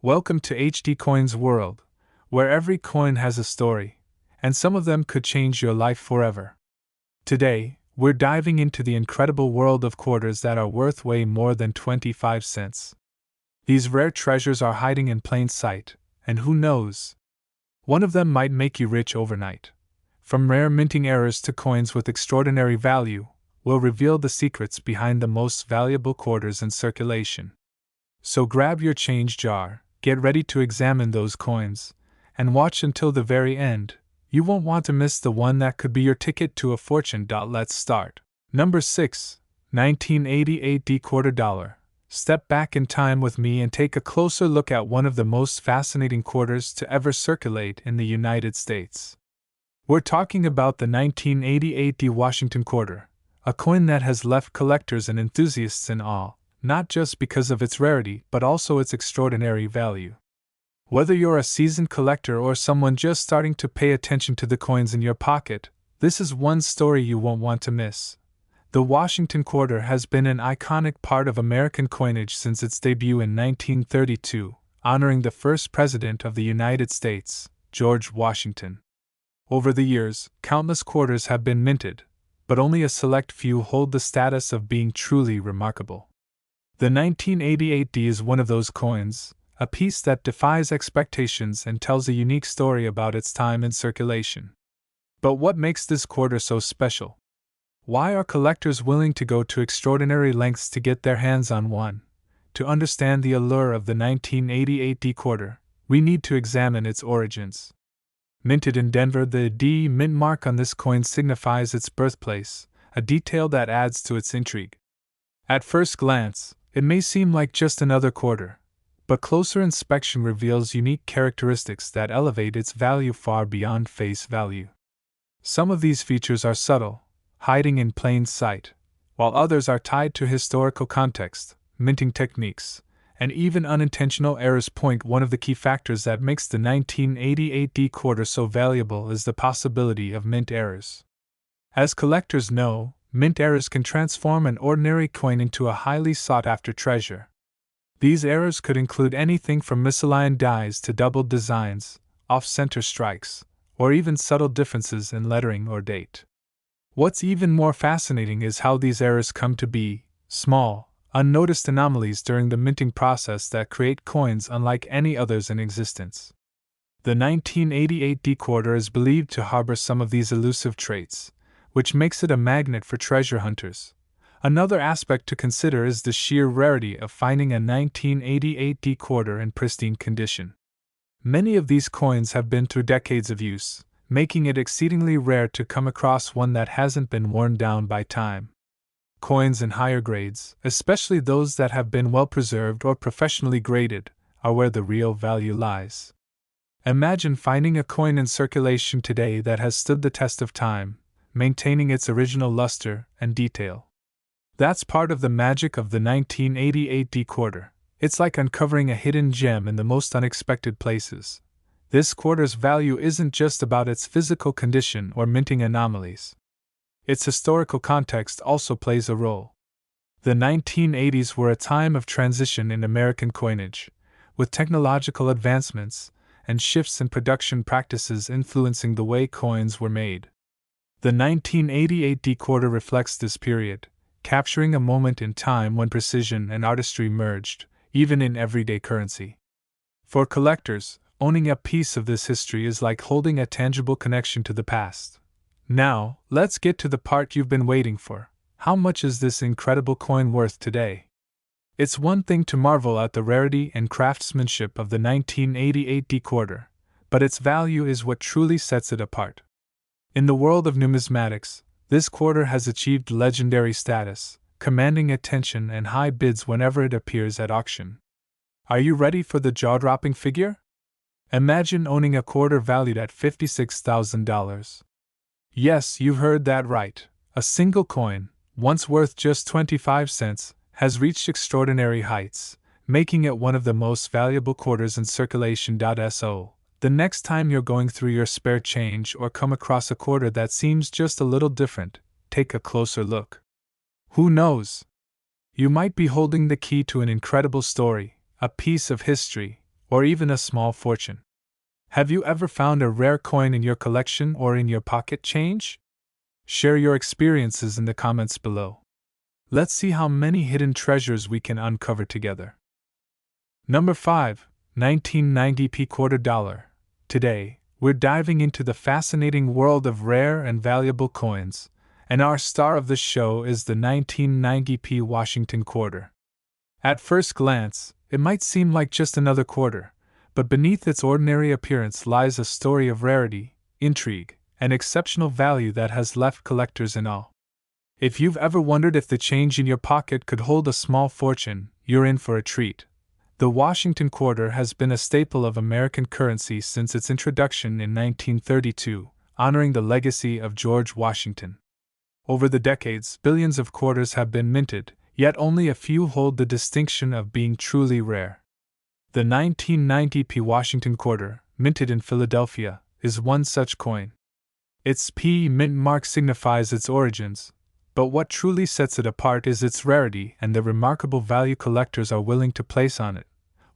Welcome to HD Coins World, where every coin has a story, and some of them could change your life forever. Today, we're diving into the incredible world of quarters that are worth way more than 25 cents. These rare treasures are hiding in plain sight, and who knows? One of them might make you rich overnight. From rare minting errors to coins with extraordinary value, we'll reveal the secrets behind the most valuable quarters in circulation. So grab your change jar, get ready to examine those coins, and watch until the very end. You won't want to miss the one that could be your ticket to a fortune. Let's start. Number 6. 1988 quarter dollar. Step back in time with me and take a closer look at one of the most fascinating quarters to ever circulate in the United States. We're talking about the 1988 Washington quarter, a coin that has left collectors and enthusiasts in awe, not just because of its rarity but also its extraordinary value. Whether you're a seasoned collector or someone just starting to pay attention to the coins in your pocket, this is one story you won't want to miss. The Washington quarter has been an iconic part of American coinage since its debut in 1932, honoring the first president of the United States, George Washington. Over the years, countless quarters have been minted, but only a select few hold the status of being truly remarkable. The 1988 is one of those coins, a piece that defies expectations and tells a unique story about its time in circulation. But what makes this quarter so special? Why are collectors willing to go to extraordinary lengths to get their hands on one? To understand the allure of the 1988 quarter, we need to examine its origins. Minted in Denver, the D mint mark on this coin signifies its birthplace, a detail that adds to its intrigue. At first glance, it may seem like just another quarter, but closer inspection reveals unique characteristics that elevate its value far beyond face value. Some of these features are subtle, hiding in plain sight, while others are tied to historical context, minting techniques, and even unintentional errors. One of the key factors that makes the 1988 quarter so valuable is the possibility of mint errors. As collectors know, mint errors can transform an ordinary coin into a highly sought-after treasure. These errors could include anything from misaligned dies to doubled designs, off-center strikes, or even subtle differences in lettering or date. What's even more fascinating is how these errors come to be small, unnoticed anomalies during the minting process that create coins unlike any others in existence. The 1988 quarter is believed to harbor some of these elusive traits, which makes it a magnet for treasure hunters. Another aspect to consider is the sheer rarity of finding a 1988 quarter in pristine condition. Many of these coins have been through decades of use, making it exceedingly rare to come across one that hasn't been worn down by time. Coins in higher grades, especially those that have been well preserved or professionally graded, are where the real value lies. Imagine finding a coin in circulation today that has stood the test of time, maintaining its original luster and detail. That's part of the magic of the 1988 quarter. It's like uncovering a hidden gem in the most unexpected places. This quarter's value isn't just about its physical condition or minting anomalies. Its historical context also plays a role. The 1980s were a time of transition in American coinage, with technological advancements and shifts in production practices influencing the way coins were made. The 1988 quarter reflects this period, capturing a moment in time when precision and artistry merged, even in everyday currency. For collectors, owning a piece of this history is like holding a tangible connection to the past. Now, let's get to the part you've been waiting for. How much is this incredible coin worth today? It's one thing to marvel at the rarity and craftsmanship of the 1988 quarter, but its value is what truly sets it apart. In the world of numismatics, this quarter has achieved legendary status, commanding attention and high bids whenever it appears at auction. Are you ready for the jaw-dropping figure? Imagine owning a quarter valued at $56,000. Yes, you heard that right. A single coin, once worth just 25 cents, has reached extraordinary heights, making it one of the most valuable quarters in circulation. So, the next time you're going through your spare change or come across a quarter that seems just a little different, take a closer look. Who knows? You might be holding the key to an incredible story, a piece of history, or even a small fortune. Have you ever found a rare coin in your collection or in your pocket change? Share your experiences in the comments below. Let's see how many hidden treasures we can uncover together. Number 5. 1990p quarter dollar. Today, we're diving into the fascinating world of rare and valuable coins, and our star of the show is the 1990p Washington quarter. At first glance, it might seem like just another quarter, but beneath its ordinary appearance lies a story of rarity, intrigue, and exceptional value that has left collectors in awe. If you've ever wondered if the change in your pocket could hold a small fortune, you're in for a treat. The Washington quarter has been a staple of American currency since its introduction in 1932, honoring the legacy of George Washington. Over the decades, billions of quarters have been minted, yet only a few hold the distinction of being truly rare. The 1990p Washington quarter, minted in Philadelphia, is one such coin. Its P mint mark signifies its origins, but what truly sets it apart is its rarity and the remarkable value collectors are willing to place on it.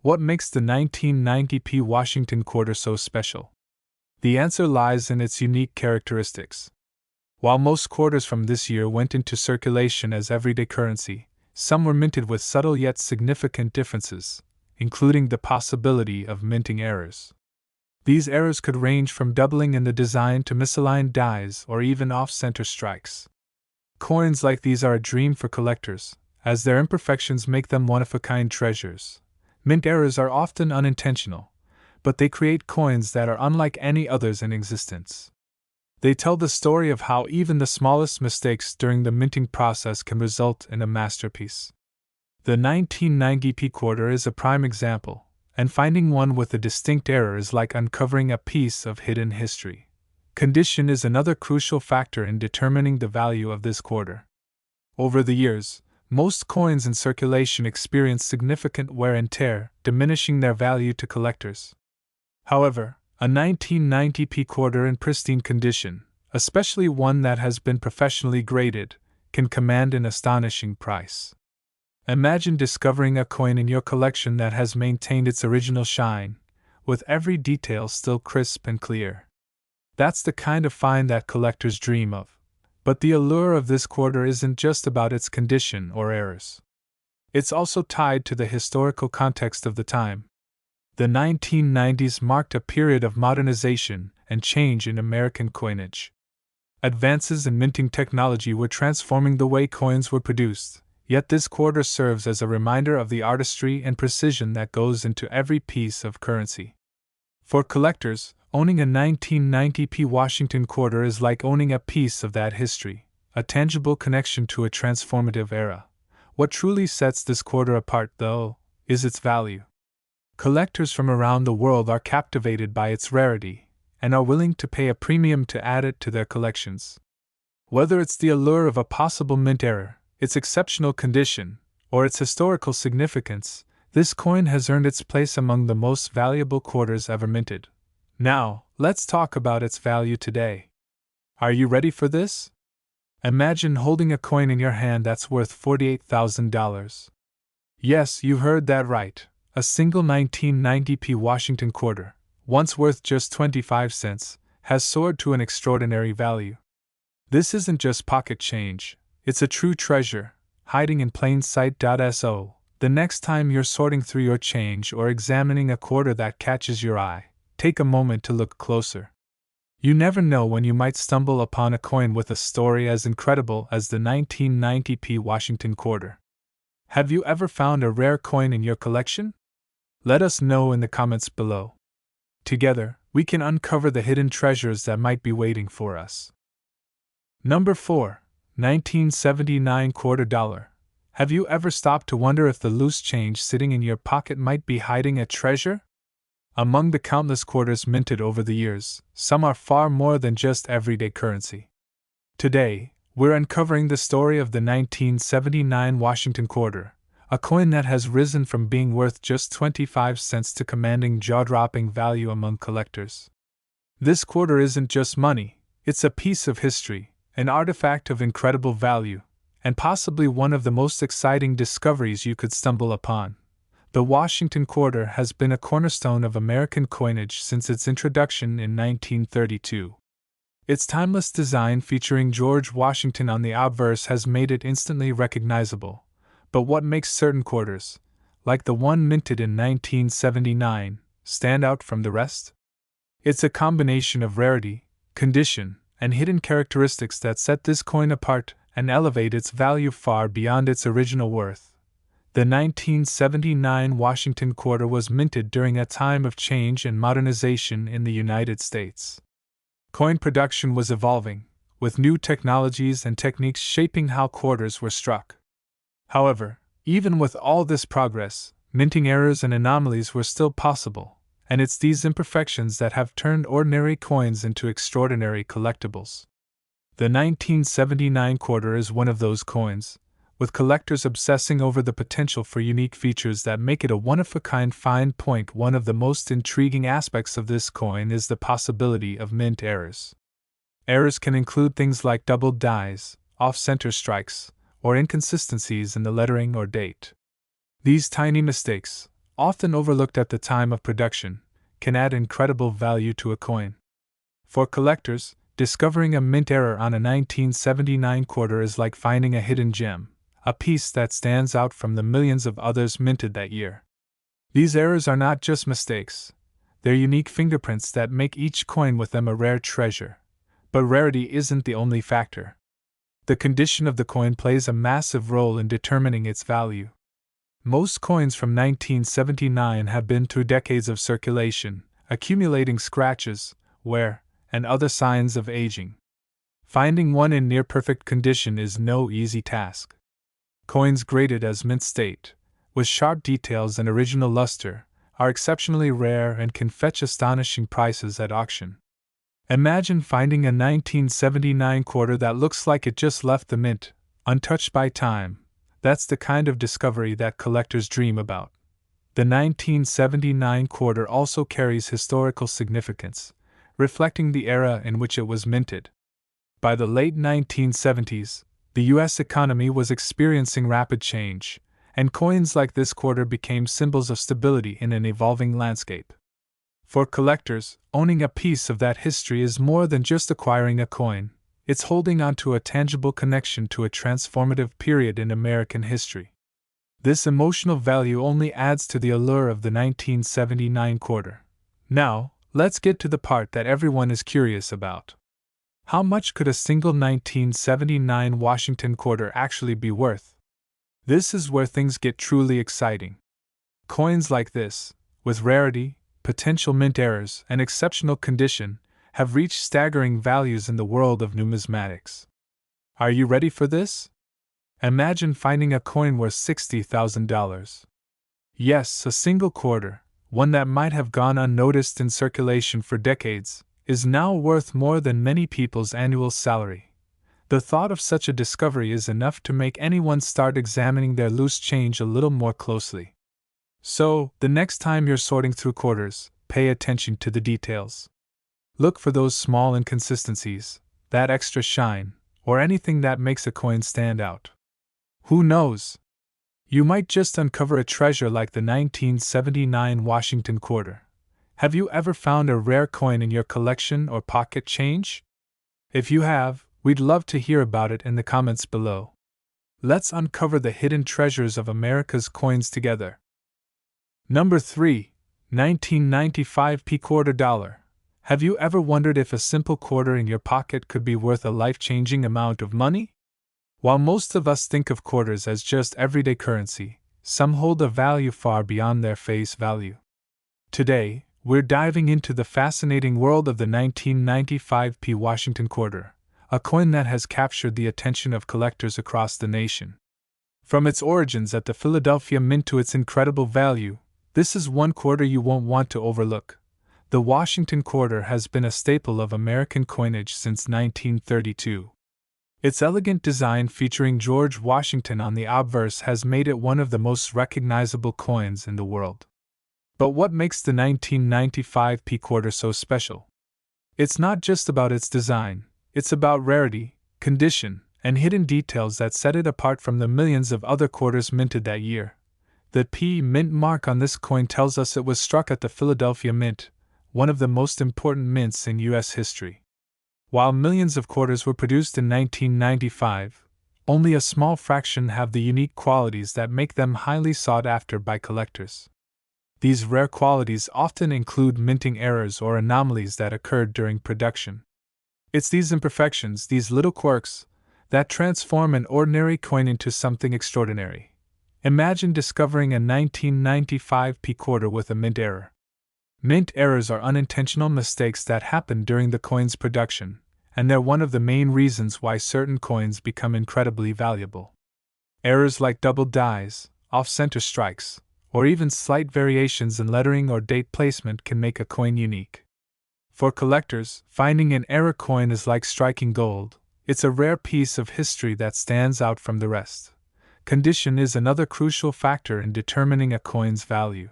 What makes the 1990p Washington quarter so special? The answer lies in its unique characteristics. While most quarters from this year went into circulation as everyday currency, some were minted with subtle yet significant differences, including the possibility of minting errors. These errors could range from doubling in the design to misaligned dies or even off-center strikes. Coins like these are a dream for collectors, as their imperfections make them one-of-a-kind treasures. Mint errors are often unintentional, but they create coins that are unlike any others in existence. They tell the story of how even the smallest mistakes during the minting process can result in a masterpiece. The 1990p quarter is a prime example, and finding one with a distinct error is like uncovering a piece of hidden history. Condition is another crucial factor in determining the value of this quarter. Over the years, most coins in circulation experience significant wear and tear, diminishing their value to collectors. However, a 1990p quarter in pristine condition, especially one that has been professionally graded, can command an astonishing price. Imagine discovering a coin in your collection that has maintained its original shine, with every detail still crisp and clear. That's the kind of find that collectors dream of. But the allure of this quarter isn't just about its condition or errors. It's also tied to the historical context of the time. The 1990s marked a period of modernization and change in American coinage. Advances in minting technology were transforming the way coins were produced, yet this quarter serves as a reminder of the artistry and precision that goes into every piece of currency. For collectors, owning a 1990p Washington quarter is like owning a piece of that history, a tangible connection to a transformative era. What truly sets this quarter apart, though, is its value. Collectors from around the world are captivated by its rarity and are willing to pay a premium to add it to their collections. Whether it's the allure of a possible mint error, its exceptional condition, or its historical significance, this coin has earned its place among the most valuable quarters ever minted. Now, let's talk about its value today. Are you ready for this? Imagine holding a coin in your hand that's worth $48,000. Yes, you heard that right. A single 1990p Washington quarter, once worth just 25 cents, has soared to an extraordinary value. This isn't just pocket change, it's a true treasure, hiding in plain sight. So, the next time you're sorting through your change or examining a quarter that catches your eye, take a moment to look closer. You never know when you might stumble upon a coin with a story as incredible as the 1990p Washington quarter. Have you ever found a rare coin in your collection? Let us know in the comments below. Together, we can uncover the hidden treasures that might be waiting for us. Number 4. 1979 quarter dollar. Have you ever stopped to wonder if the loose change sitting in your pocket might be hiding a treasure? Among the countless quarters minted over the years, some are far more than just everyday currency. Today, we're uncovering the story of the 1979 Washington quarter, a coin that has risen from being worth just 25 cents to commanding jaw-dropping value among collectors. This quarter isn't just money, it's a piece of history, an artifact of incredible value, and possibly one of the most exciting discoveries you could stumble upon. The Washington quarter has been a cornerstone of American coinage since its introduction in 1932. Its timeless design featuring George Washington on the obverse has made it instantly recognizable. But what makes certain quarters, like the one minted in 1979, stand out from the rest? It's a combination of rarity, condition, and hidden characteristics that set this coin apart and elevate its value far beyond its original worth. The 1979 Washington quarter was minted during a time of change and modernization in the United States. Coin production was evolving, with new technologies and techniques shaping how quarters were struck. However, even with all this progress, minting errors and anomalies were still possible, and it's these imperfections that have turned ordinary coins into extraordinary collectibles. The 1979 quarter is one of those coins, with collectors obsessing over the potential for unique features that make it a one-of-a-kind find. One of the most intriguing aspects of this coin is the possibility of mint errors. Errors can include things like doubled dies, off-center strikes, or inconsistencies in the lettering or date. These tiny mistakes, often overlooked at the time of production, can add incredible value to a coin. For collectors, discovering a mint error on a 1979 quarter is like finding a hidden gem, a piece that stands out from the millions of others minted that year. These errors are not just mistakes, they're unique fingerprints that make each coin with them a rare treasure. But rarity isn't the only factor. The condition of the coin plays a massive role in determining its value. Most coins from 1979 have been through decades of circulation, accumulating scratches, wear, and other signs of aging. Finding one in near-perfect condition is no easy task. Coins graded as mint state, with sharp details and original luster, are exceptionally rare and can fetch astonishing prices at auction. Imagine finding a 1979 quarter that looks like it just left the mint, untouched by time. That's the kind of discovery that collectors dream about. The 1979 quarter also carries historical significance, reflecting the era in which it was minted. By the late 1970s, the U.S. economy was experiencing rapid change, and coins like this quarter became symbols of stability in an evolving landscape. For collectors, owning a piece of that history is more than just acquiring a coin, it's holding onto a tangible connection to a transformative period in American history. This emotional value only adds to the allure of the 1979 quarter. Now, let's get to the part that everyone is curious about. How much could a single 1979 Washington quarter actually be worth? This is where things get truly exciting. Coins like this, with rarity, potential mint errors, and exceptional condition, have reached staggering values in the world of numismatics. Are you ready for this? Imagine finding a coin worth $60,000. Yes, a single quarter, one that might have gone unnoticed in circulation for decades, is now worth more than many people's annual salary. The thought of such a discovery is enough to make anyone start examining their loose change a little more closely. So, the next time you're sorting through quarters, pay attention to the details. Look for those small inconsistencies, that extra shine, or anything that makes a coin stand out. Who knows? You might just uncover a treasure like the 1979 Washington quarter. Have you ever found a rare coin in your collection or pocket change? If you have, we'd love to hear about it in the comments below. Let's uncover the hidden treasures of America's coins together. Number 3. 1995 quarter dollar. Have you ever wondered if a simple quarter in your pocket could be worth a life-changing amount of money? While most of us think of quarters as just everyday currency, some hold a value far beyond their face value. Today, we're diving into the fascinating world of the 1995 Washington quarter, a coin that has captured the attention of collectors across the nation. From its origins at the Philadelphia Mint to its incredible value, this is one quarter you won't want to overlook. The Washington quarter has been a staple of American coinage since 1932. Its elegant design featuring George Washington on the obverse has made it one of the most recognizable coins in the world. But what makes the 1995 quarter so special? It's not just about its design, it's about rarity, condition, and hidden details that set it apart from the millions of other quarters minted that year. The P Mint mark on this coin tells us it was struck at the Philadelphia Mint, one of the most important mints in U.S. history. While millions of quarters were produced in 1995, only a small fraction have the unique qualities that make them highly sought after by collectors. These rare qualities often include minting errors or anomalies that occurred during production. It's these imperfections, these little quirks, that transform an ordinary coin into something extraordinary. Imagine discovering a 1995 P quarter with a mint error. Mint errors are unintentional mistakes that happen during the coin's production, and they're one of the main reasons why certain coins become incredibly valuable. Errors like double dies, off-center strikes, or even slight variations in lettering or date placement can make a coin unique. For collectors, finding an error coin is like striking gold. It's a rare piece of history that stands out from the rest. Condition is another crucial factor in determining a coin's value.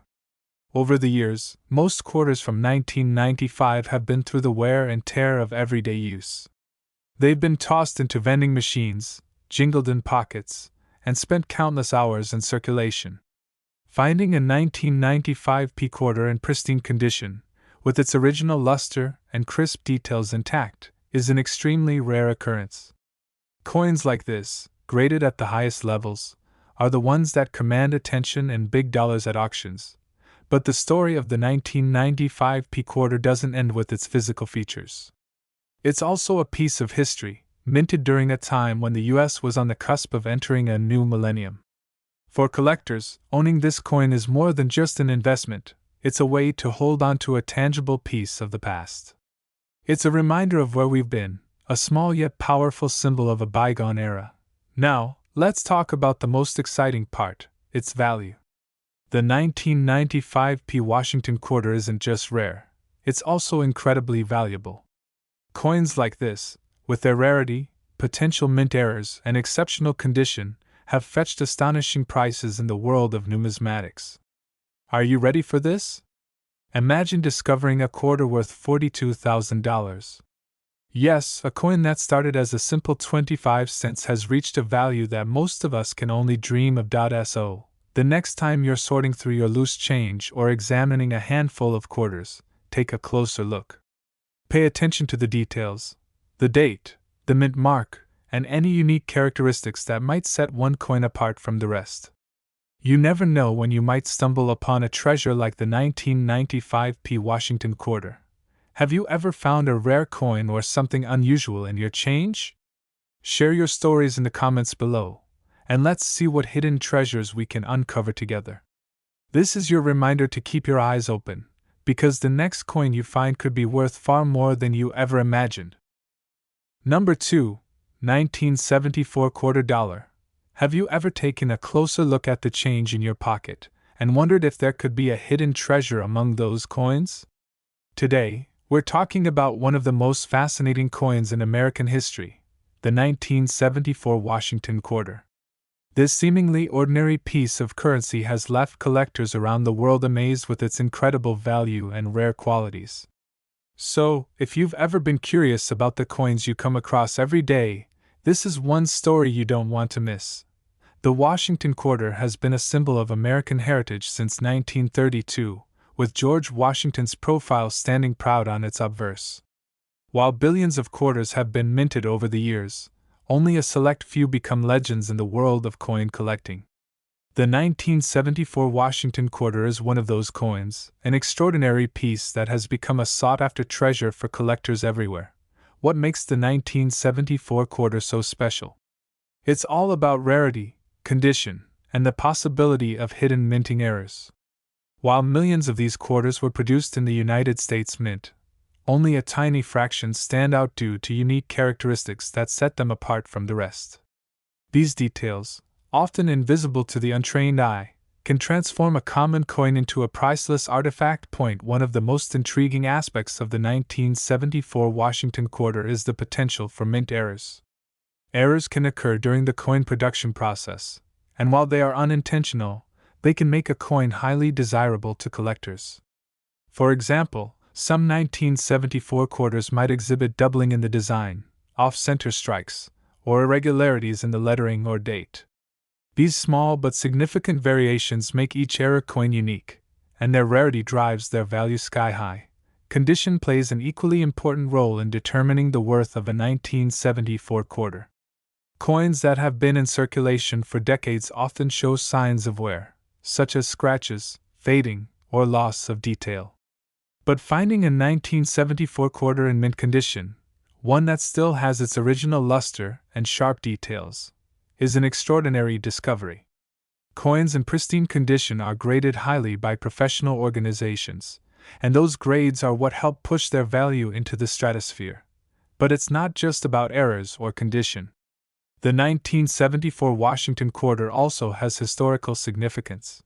Over the years, most quarters from 1995 have been through the wear and tear of everyday use. They've been tossed into vending machines, jingled in pockets, and spent countless hours in circulation. Finding a 1995 P quarter in pristine condition, with its original luster and crisp details intact, is an extremely rare occurrence. Coins like this, graded at the highest levels, are the ones that command attention and big dollars at auctions. But the story of the 1995 P quarter doesn't end with its physical features. It's also a piece of history, minted during a time when the US was on the cusp of entering a new millennium. For collectors, owning this coin is more than just an investment, it's a way to hold on to a tangible piece of the past. It's a reminder of where we've been, a small yet powerful symbol of a bygone era. Now, let's talk about the most exciting part, its value. The 1995 P Washington quarter isn't just rare, it's also incredibly valuable. Coins like this, with their rarity, potential mint errors, and exceptional condition, have fetched astonishing prices in the world of numismatics. Are you ready for this? Imagine discovering a quarter worth $42,000. Yes, a coin that started as a simple 25 cents has reached a value that most of us can only dream of. So, the next time you're sorting through your loose change or examining a handful of quarters, take a closer look. Pay attention to the details, the date, the mint mark, and any unique characteristics that might set one coin apart from the rest. You never know when you might stumble upon a treasure like the 1995 P Washington quarter. Have you ever found a rare coin or something unusual in your change? Share your stories in the comments below, and let's see what hidden treasures we can uncover together. This is your reminder to keep your eyes open, because the next coin you find could be worth far more than you ever imagined. Number 2. 1974 quarter dollar. Have you ever taken a closer look at the change in your pocket and wondered if there could be a hidden treasure among those coins? Today, we're talking about one of the most fascinating coins in American history, the 1974 Washington quarter. This seemingly ordinary piece of currency has left collectors around the world amazed with its incredible value and rare qualities. So, if you've ever been curious about the coins you come across every day, this is one story you don't want to miss. The Washington quarter has been a symbol of American heritage since 1932, with George Washington's profile standing proud on its obverse. While billions of quarters have been minted over the years, only a select few become legends in the world of coin collecting. The 1974 Washington quarter is one of those coins, an extraordinary piece that has become a sought-after treasure for collectors everywhere. What makes the 1974 quarter so special? It's all about rarity, condition, and the possibility of hidden minting errors. While millions of these quarters were produced in the United States Mint, only a tiny fraction stand out due to unique characteristics that set them apart from the rest. These details, often invisible to the untrained eye, can transform a common coin into a priceless artifact. One of the most intriguing aspects of the 1974 Washington quarter is the potential for mint errors. Errors can occur during the coin production process, and while they are unintentional, they can make a coin highly desirable to collectors. For example, some 1974 quarters might exhibit doubling in the design, off-center strikes, or irregularities in the lettering or date. These small but significant variations make each era coin unique, and their rarity drives their value sky high. Condition plays an equally important role in determining the worth of a 1974 quarter. Coins that have been in circulation for decades often show signs of wear, such as scratches, fading, or loss of detail. But finding a 1974 quarter in mint condition, one that still has its original luster and sharp details, is an extraordinary discovery. Coins in pristine condition are graded highly by professional organizations, and those grades are what help push their value into the stratosphere. But it's not just about errors or condition. The 1974 Washington quarter also has historical significance.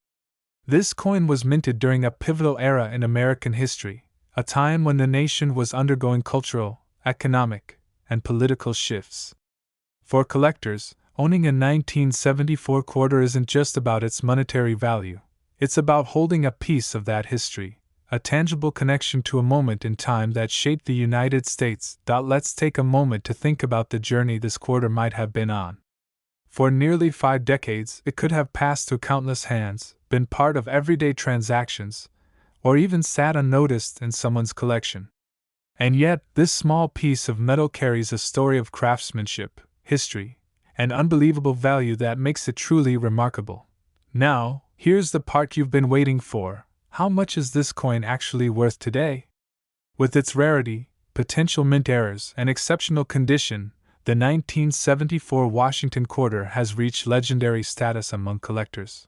This coin was minted during a pivotal era in American history, a time when the nation was undergoing cultural, economic, and political shifts. For collectors, owning a 1974 quarter isn't just about its monetary value, it's about holding a piece of that history, a tangible connection to a moment in time that shaped the United States. Let's take a moment to think about the journey this quarter might have been on. For nearly 5 decades, it could have passed through countless hands, been part of everyday transactions, or even sat unnoticed in someone's collection. And yet, this small piece of metal carries a story of craftsmanship, history, and unbelievable value that makes it truly remarkable. Now, here's the part you've been waiting for. How much is this coin actually worth today? With its rarity, potential mint errors, and exceptional condition, the 1974 Washington quarter has reached legendary status among collectors.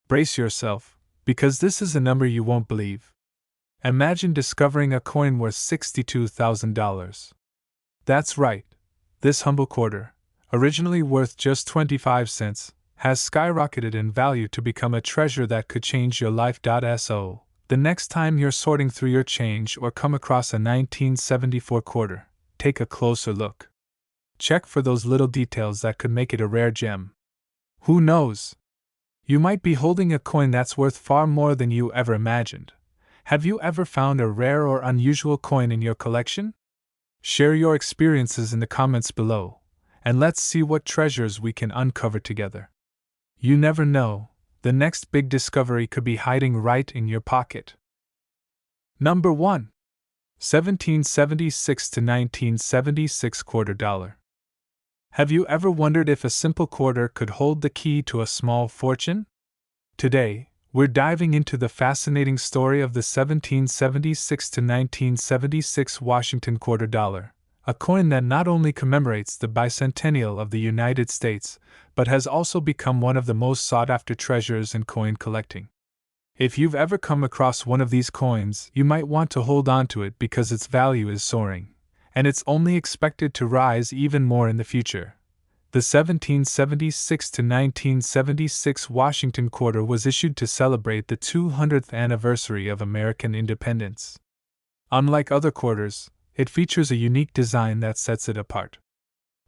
Brace yourself, because this is a number you won't believe. Imagine discovering a coin worth $62,000. That's right, this humble quarter, originally worth just 25 cents, has skyrocketed in value to become a treasure that could change your life. So, the next time you're sorting through your change or come across a 1974 quarter, take a closer look. Check for those little details that could make it a rare gem. Who knows? You might be holding a coin that's worth far more than you ever imagined. Have you ever found a rare or unusual coin in your collection? Share your experiences in the comments below, and let's see what treasures we can uncover together. You never know, the next big discovery could be hiding right in your pocket. Number 1. 1776 to 1976 quarter dollar. Have you ever wondered if a simple quarter could hold the key to a small fortune? Today, we're diving into the fascinating story of the 1776 to 1976 Washington quarter dollar, a coin that not only commemorates the bicentennial of the United States, but has also become one of the most sought-after treasures in coin collecting. If you've ever come across one of these coins, you might want to hold on to it because its value is soaring, and it's only expected to rise even more in the future. The 1776 to 1976 Washington quarter was issued to celebrate the 200th anniversary of American independence. Unlike other quarters, it features a unique design that sets it apart.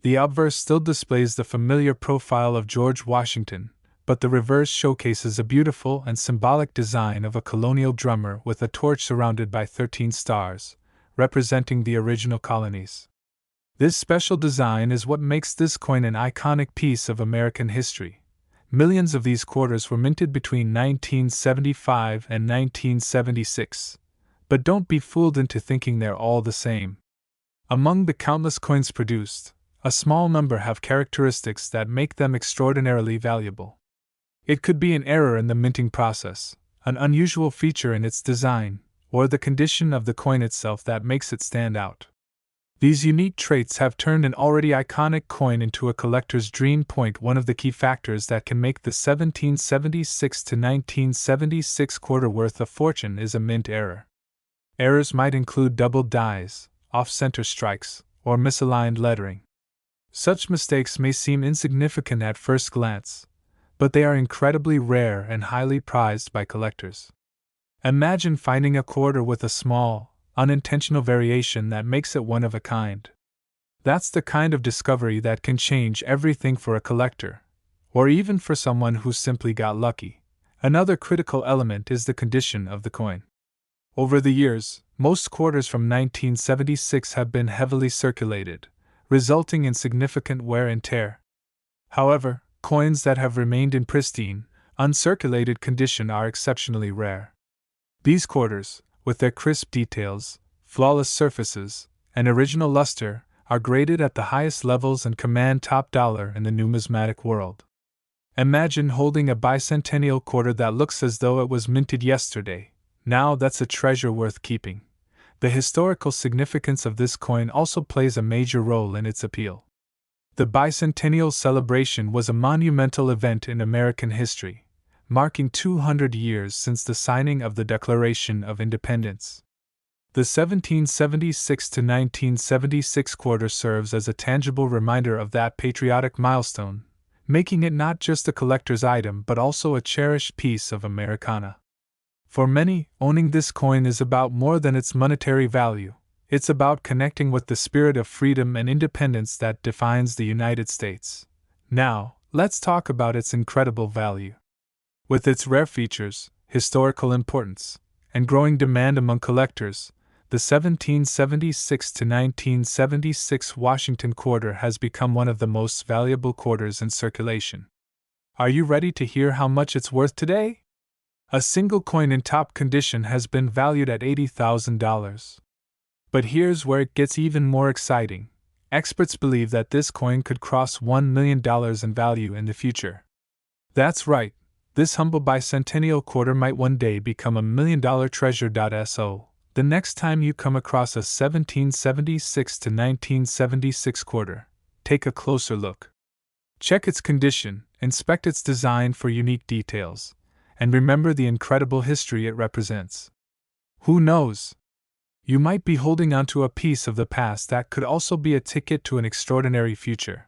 The obverse still displays the familiar profile of George Washington, but the reverse showcases a beautiful and symbolic design of a colonial drummer with a torch surrounded by 13 stars, representing the original colonies. This special design is what makes this coin an iconic piece of American history. Millions of these quarters were minted between 1975 and 1976. But don't be fooled into thinking they're all the same. Among the countless coins produced, a small number have characteristics that make them extraordinarily valuable. It could be an error in the minting process, an unusual feature in its design, or the condition of the coin itself that makes it stand out. These unique traits have turned an already iconic coin into a collector's dream. One of the key factors that can make the 1776 to 1976 quarter worth a fortune is a mint error. Errors might include doubled dies, off-center strikes, or misaligned lettering. Such mistakes may seem insignificant at first glance, but they are incredibly rare and highly prized by collectors. Imagine finding a quarter with a small, unintentional variation that makes it one of a kind. That's the kind of discovery that can change everything for a collector, or even for someone who simply got lucky. Another critical element is the condition of the coin. Over the years, most quarters from 1976 have been heavily circulated, resulting in significant wear and tear. However, Coins that have remained in pristine, uncirculated condition are exceptionally rare. These quarters, with their crisp details, flawless surfaces, and original luster, are graded at the highest levels and command top dollar in the numismatic world. Imagine holding a bicentennial quarter that looks as though it was minted yesterday. Now that's a treasure worth keeping. The historical significance of this coin also plays a major role in its appeal. The bicentennial celebration was a monumental event in American history, marking 200 years since the signing of the Declaration of Independence. The 1776 to 1976 quarter serves as a tangible reminder of that patriotic milestone, making it not just a collector's item but also a cherished piece of Americana. For many, owning this coin is about more than its monetary value. It's about connecting with the spirit of freedom and independence that defines the United States. Now, let's talk about its incredible value. With its rare features, historical importance, and growing demand among collectors, the 1776 to 1976 Washington quarter has become one of the most valuable quarters in circulation. Are you ready to hear how much it's worth today? A single coin in top condition has been valued at $80,000. But here's where it gets even more exciting. Experts believe that this coin could cross $1 million in value in the future. That's right, this humble bicentennial quarter might one day become $1 million treasure. So, the next time you come across a 1776 to 1976 quarter, take a closer look. Check its condition, inspect its design for unique details, and remember the incredible history it represents. Who knows? You might be holding onto a piece of the past that could also be a ticket to an extraordinary future.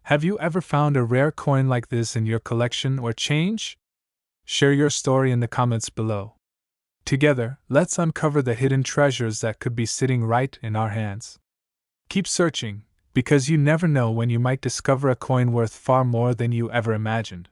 Have you ever found a rare coin like this in your collection or change? Share your story in the comments below. Together, let's uncover the hidden treasures that could be sitting right in our hands. Keep searching, because you never know when you might discover a coin worth far more than you ever imagined.